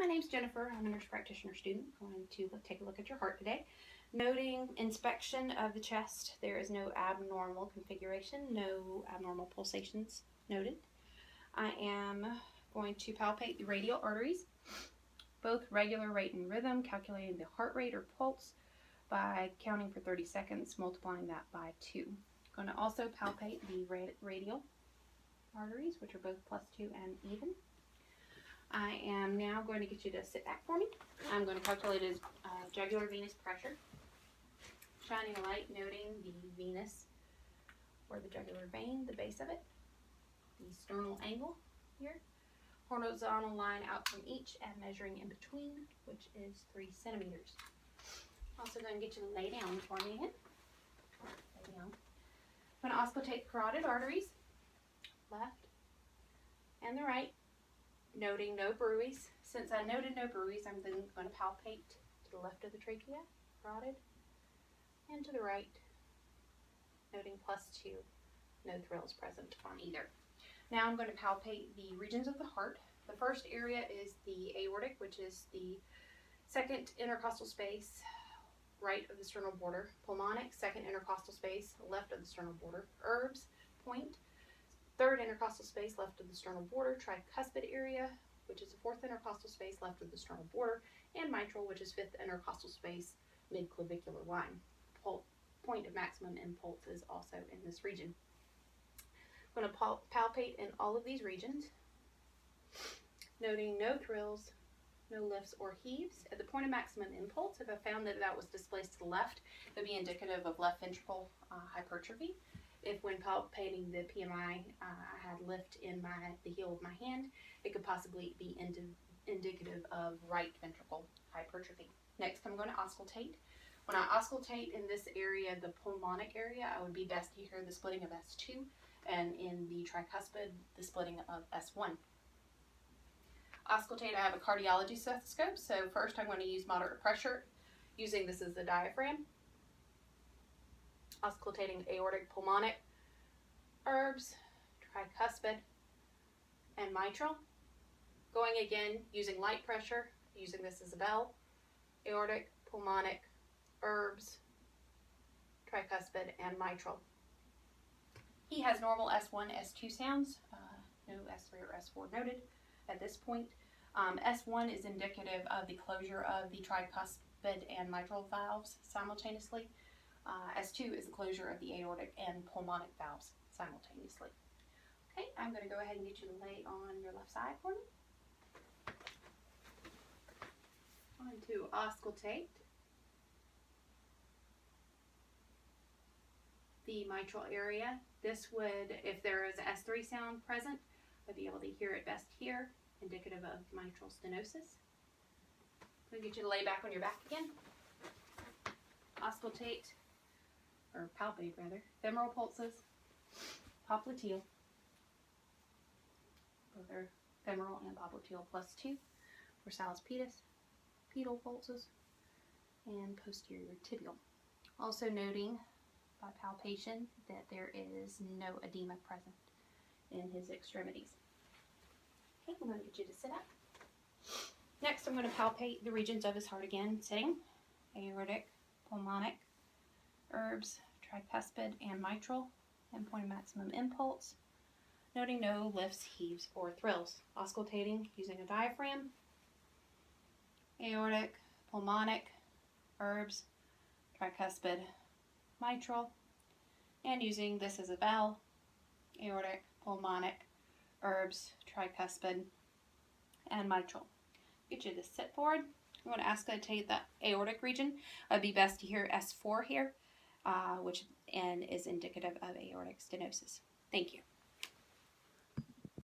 my name's Jennifer. I'm a nurse practitioner student. I'm going to take a look at your heart today. Noting inspection of the chest, there is no abnormal configuration, no abnormal pulsations noted. I am going to palpate the radial arteries, both regular rate and rhythm, calculating the heart rate or pulse by counting for 30 seconds, multiplying that by 2. I'm going to also palpate the radial arteries, which are both +2 and even. I am now going to get you to sit back for me. I'm going to calculate his jugular venous pressure, shining a light, noting the venous or the jugular vein, the base of it, the sternal angle here, horizontal line out from each and measuring in between, which is 3 centimeters. Also going to get you to lay down for me again. Lay down. I'm going to auscultate carotid arteries, left and the right, noting no bruits. Since I noted no bruits, I'm then going to palpate to the left of the trachea, carotid, and to the right, noting +2, no thrills present on either. Now I'm going to palpate the regions of the heart. The first area is the aortic, which is the second intercostal space, right of the sternal border. Pulmonic, second intercostal space, left of the sternal border. Herbs, point, third intercostal space, left of the sternal border. Tricuspid area, which is the fourth intercostal space, left of the sternal border. And mitral, which is fifth intercostal space, mid-clavicular line. Point of maximum impulse is also in this region. I'm going to palpate in all of these regions, noting no thrills, no lifts or heaves. At the point of maximum impulse, if I found that that was displaced to the left, it would be indicative of left ventricle hypertrophy. If when palpating the PMI, I had lift in the heel of my hand, it could possibly be indicative of right ventricle hypertrophy. Next, I'm going to auscultate. When I auscultate in this area, the pulmonic area, I would be best to hear the splitting of S2, and in the tricuspid, the splitting of S1. Auscultate, I have a cardiology stethoscope, so first I'm going to use moderate pressure, using this as the diaphragm. Auscultating aortic, pulmonic, herbs, tricuspid, and mitral. Going again, using light pressure, using this as a bell, aortic, pulmonic, herbs, tricuspid, and mitral. He has normal S1, S2 sounds, no S3 or S4 noted at this point. S1 is indicative of the closure of the tricuspid and mitral valves simultaneously. S2 is the closure of the aortic and pulmonic valves simultaneously. Okay, I'm going to go ahead and get you to lay on your left side for me. I'm going to auscultate the mitral area. This would, if there is an S3 sound present, I'd be able to hear it best here, indicative of mitral stenosis. I'm going to get you to lay back on your back again. Auscultate, or palpate rather, femoral pulses, popliteal, both are femoral and popliteal +2, dorsalis pedis, pedal pulses, and posterior tibial. Also noting by palpation that there is no edema present in his extremities. Okay, I'm going to get you to sit up. Next, I'm going to palpate the regions of his heart again, sitting, aortic, pulmonic, herbs, tricuspid, and mitral, and point of maximum impulse, noting no lifts, heaves, or thrills. Auscultating using a diaphragm, aortic, pulmonic, herbs, tricuspid, mitral, and using this as a bell, aortic, pulmonic, herbs, tricuspid, and mitral. Get you to sit forward. I'm going to auscultate the aortic region. It'd be best to hear S4 here, which is indicative of aortic stenosis. Thank you.